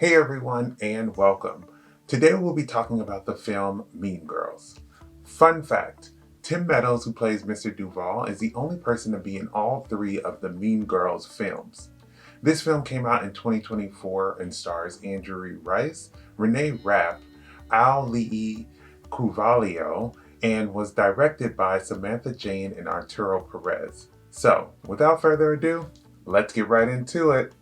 Hey everyone, and welcome. Today we'll be talking about the film Mean Girls. Fun fact, Tim Meadows, who plays Mr. Duval, is the only person to be in all three of the Mean Girls films. This film came out in 2024 and stars Angourie Rice, Renee Rapp, Auli'i Cravalho, and was directed by Samantha, Jayne, and Arturo Perez. So, without further ado, let's get right into it.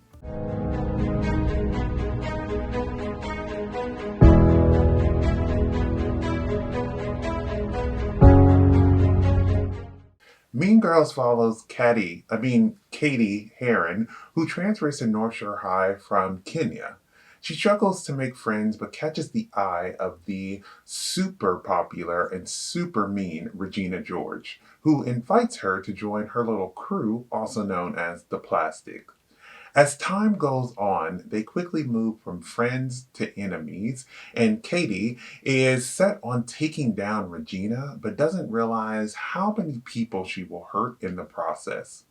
Mean Girls follows Katie Heron, who transfers to North Shore High from Kenya. She struggles to make friends but catches the eye of the super popular and super mean Regina George, who invites her to join her little crew, also known as the Plastic. As time goes on, they quickly move from friends to enemies, and Katie is set on taking down Regina, but doesn't realize how many people she will hurt in the process.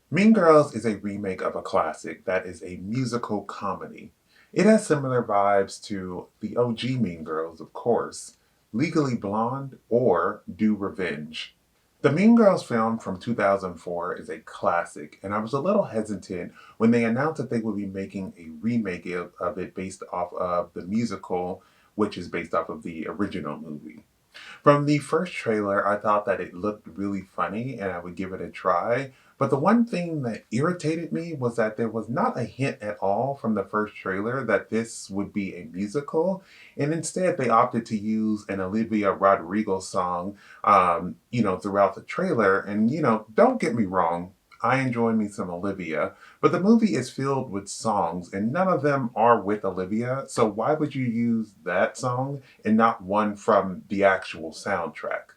Mean Girls is a remake of a classic that is a musical comedy. It has similar vibes to the OG Mean Girls, of course, Legally Blonde or Do Revenge. The Mean Girls film from 2004 is a classic, and I was a little hesitant when they announced that they would be making a remake of it based off of the musical, which is based off of the original movie. From the first trailer, I thought that it looked really funny and I would give it a try. But the one thing that irritated me was that there was not a hint at all from the first trailer that this would be a musical. And instead, they opted to use an Olivia Rodrigo song, throughout the trailer. And, don't get me wrong, I enjoy me some Olivia, but the movie is filled with songs and none of them are with Olivia. So why would you use that song and not one from the actual soundtrack?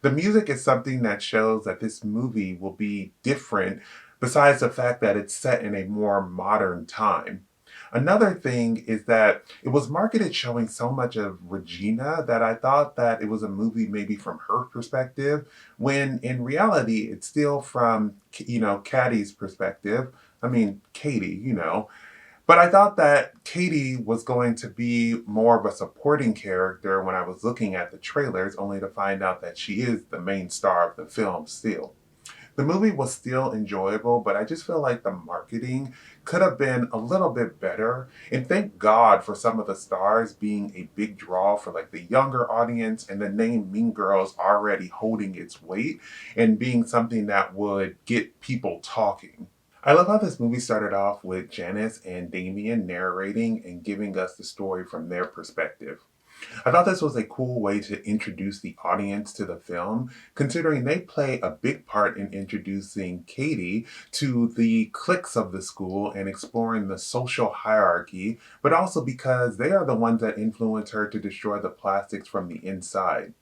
The music is something that shows that this movie will be different, besides the fact that it's set in a more modern time. Another thing is that it was marketed showing so much of Regina that I thought that it was a movie maybe from her perspective, when in reality it's still from, Caddy's perspective. I mean, Katie. But I thought that Katie was going to be more of a supporting character when I was looking at the trailers, only to find out that she is the main star of the film still. The movie was still enjoyable, but I just feel like the marketing could have been a little bit better. And thank God for some of the stars being a big draw for like the younger audience, and the name Mean Girls already holding its weight and being something that would get people talking. I love how this movie started off with Janice and Damian narrating and giving us the story from their perspective. I thought this was a cool way to introduce the audience to the film, considering they play a big part in introducing Katie to the cliques of the school and exploring the social hierarchy, but also because they are the ones that influence her to destroy the plastics from the inside.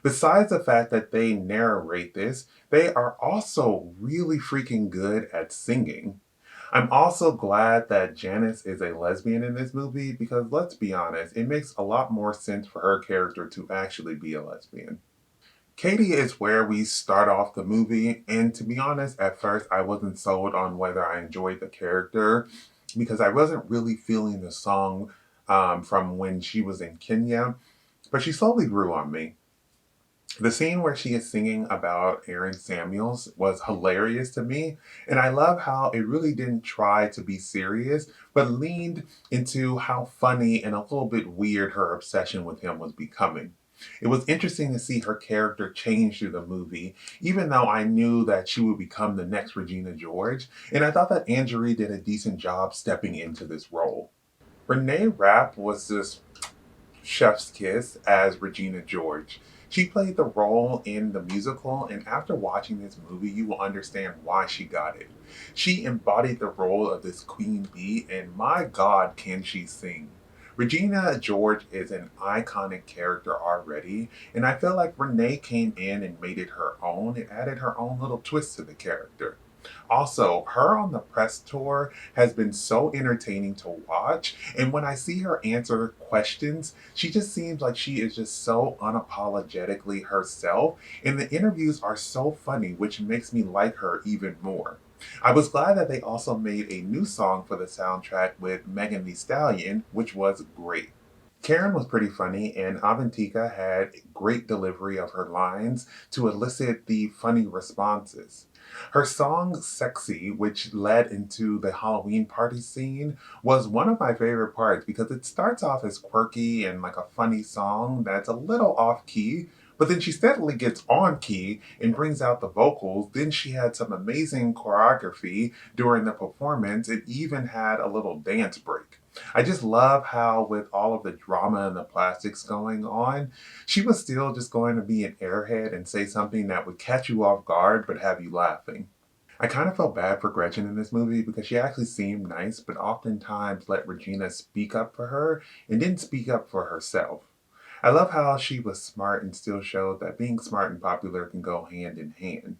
Besides the fact that they narrate this, they are also really freaking good at singing. I'm also glad that Janice is a lesbian in this movie because let's be honest, it makes a lot more sense for her character to actually be a lesbian. Katie is where we start off the movie, and to be honest, at first I wasn't sold on whether I enjoyed the character because I wasn't really feeling the song from when she was in Kenya, but she slowly grew on me. The scene where she is singing about Aaron Samuels was hilarious to me, and I love how it really didn't try to be serious, but leaned into how funny and a little bit weird her obsession with him was becoming. It was interesting to see her character change through the movie, even though I knew that she would become the next Regina George, and I thought that Angourie did a decent job stepping into this role. Renee Rapp was this chef's kiss as Regina George. She played the role in the musical, and after watching this movie, you will understand why she got it. She embodied the role of this queen bee, and my god, can she sing! Regina George is an iconic character already, and I feel like Renee came in and made it her own. It added her own little twist to the character. Also, her on the press tour has been so entertaining to watch. And when I see her answer questions, she just seems like she is just so unapologetically herself. And the interviews are so funny, which makes me like her even more. I was glad that they also made a new song for the soundtrack with Megan Thee Stallion, which was great. Karen was pretty funny, and Avantika had great delivery of her lines to elicit the funny responses. Her song Sexy, which led into the Halloween party scene, was one of my favorite parts because it starts off as quirky and like a funny song that's a little off key, but then she steadily gets on key and brings out the vocals. Then she had some amazing choreography during the performance. It even had a little dance break. I just love how, with all of the drama and the plastics going on, she was still just going to be an airhead and say something that would catch you off guard but have you laughing. I kind of felt bad for Gretchen in this movie because she actually seemed nice, but oftentimes let Regina speak up for her and didn't speak up for herself. I love how she was smart and still showed that being smart and popular can go hand in hand.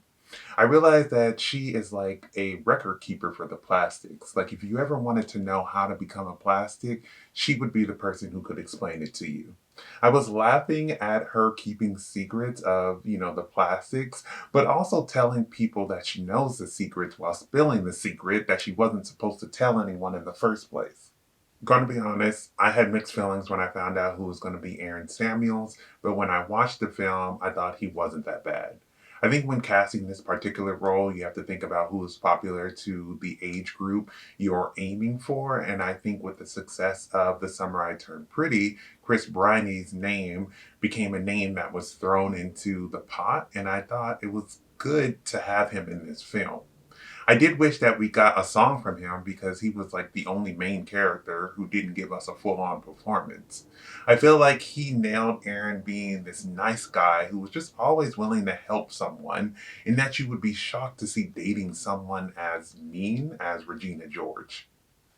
I realized that she is like a record keeper for the plastics. Like, if you ever wanted to know how to become a plastic, she would be the person who could explain it to you. I was laughing at her keeping secrets of, the plastics, but also telling people that she knows the secrets while spilling the secret that she wasn't supposed to tell anyone in the first place. Gonna be honest, I had mixed feelings when I found out who was gonna be Aaron Samuels, but when I watched the film, I thought he wasn't that bad. I think when casting this particular role, you have to think about who is popular to the age group you're aiming for. And I think with the success of The Summer I Turned Pretty, Chris Briney's name became a name that was thrown into the pot. And I thought it was good to have him in this film. I did wish that we got a song from him because he was like the only main character who didn't give us a full on performance. I feel like he nailed Aaron being this nice guy who was just always willing to help someone, and that you would be shocked to see dating someone as mean as Regina George.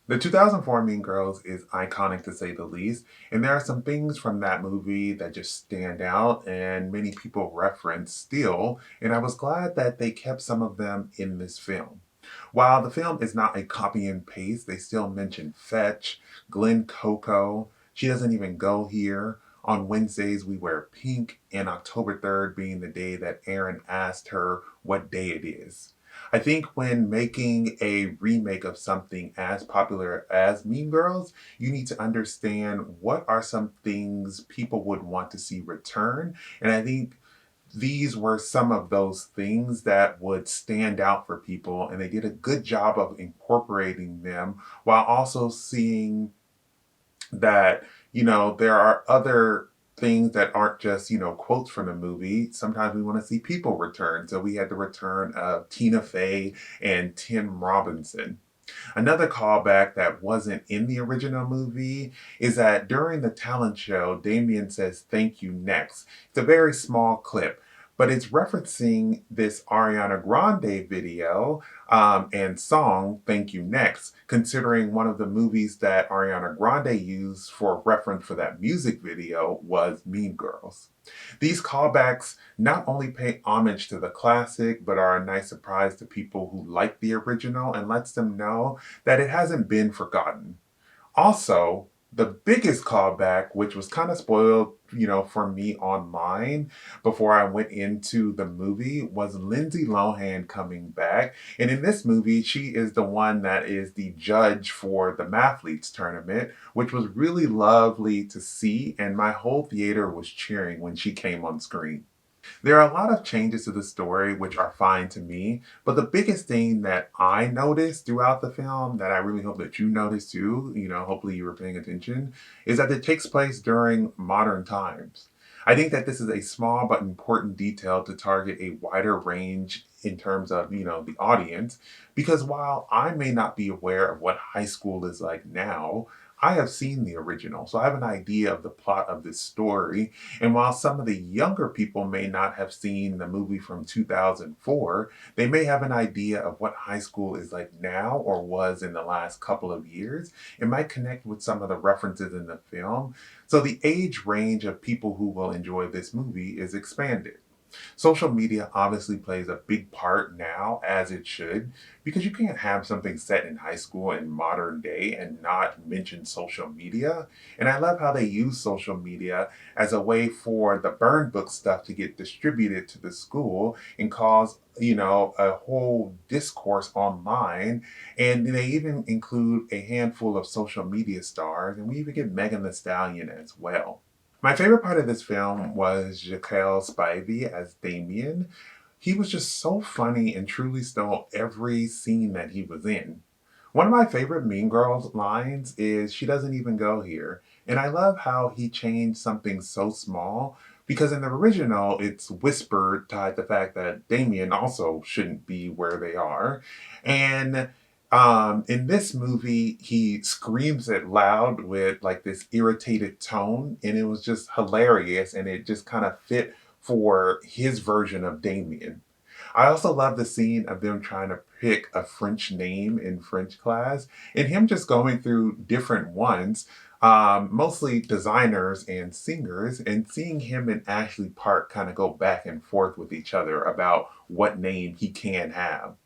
The 2004 Mean Girls is iconic to say the least, and there are some things from that movie that just stand out and many people reference still, and I was glad that they kept some of them in this film. While the film is not a copy and paste, they still mention Fetch, Glen Coco, She Doesn't Even Go Here, On Wednesdays We Wear Pink, and October 3rd being the day that Aaron asked her what day it is. I think when making a remake of something as popular as Mean Girls, you need to understand what are some things people would want to see return. And I think these were some of those things that would stand out for people, and they did a good job of incorporating them while also seeing that, there are other things that aren't just, quotes from the movie. Sometimes we want to see people return. So we had the return of Tina Fey and Tim Robinson. Another callback that wasn't in the original movie is that during the talent show, Damian says thank you next. It's a very small clip, but it's referencing this Ariana Grande video and song, Thank You Next, considering one of the movies that Ariana Grande used for reference for that music video was Mean Girls. These callbacks not only pay homage to the classic, but are a nice surprise to people who like the original and lets them know that it hasn't been forgotten. Also, the biggest callback, which was kind of spoiled, for me online before I went into the movie, was Lindsay Lohan coming back. And in this movie, she is the one that is the judge for the Mathletes tournament, which was really lovely to see. And my whole theater was cheering when she came on screen. There are a lot of changes to the story which are fine to me, but the biggest thing that I noticed throughout the film that I really hope that you noticed too, hopefully you were paying attention, is that it takes place during modern times. I think that this is a small but important detail to target a wider range in terms of, the audience, because while I may not be aware of what high school is like now, I have seen the original, so I have an idea of the plot of this story. And while some of the younger people may not have seen the movie from 2004, they may have an idea of what high school is like now or was in the last couple of years. It might connect with some of the references in the film. So the age range of people who will enjoy this movie is expanded. Social media obviously plays a big part now, as it should, because you can't have something set in high school in modern day and not mention social media. And I love how they use social media as a way for the burn book stuff to get distributed to the school and cause a whole discourse online. And they even include a handful of social media stars, and we even get Megan Thee Stallion as well. My favorite part of this film was Jaquel Spivey as Damien. He was just so funny and truly stole every scene that he was in. One of my favorite Mean Girls lines is, "She doesn't even go here." And I love how he changed something so small, because in the original, it's whispered, tied to the fact that Damien also shouldn't be where they are. And in this movie, he screams it loud with like this irritated tone, and it was just hilarious, and it just kind of fit for his version of Damien. I also love the scene of them trying to pick a French name in French class and him just going through different ones, mostly designers and singers, and seeing him and Ashley Park kind of go back and forth with each other about what name he can have.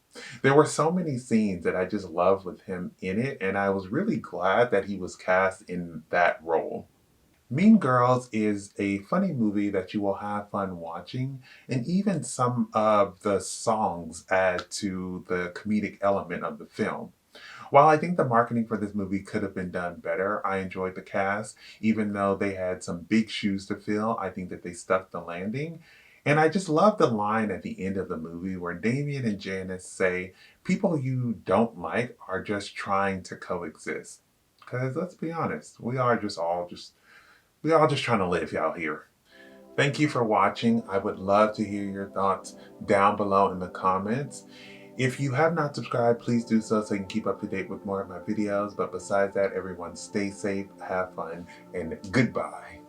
There were so many scenes that I just loved with him in it, and I was really glad that he was cast in that role. Mean Girls is a funny movie that you will have fun watching, and even some of the songs add to the comedic element of the film. While I think the marketing for this movie could have been done better, I enjoyed the cast. Even though they had some big shoes to fill, I think that they stuck the landing. And I just love the line at the end of the movie where Damien and Janice say, "People you don't like are just trying to coexist." Because let's be honest, we all just trying to live out here. Thank you for watching. I would love to hear your thoughts down below in the comments. If you have not subscribed, please do so you can keep up to date with more of my videos. But besides that, everyone stay safe, have fun, and goodbye.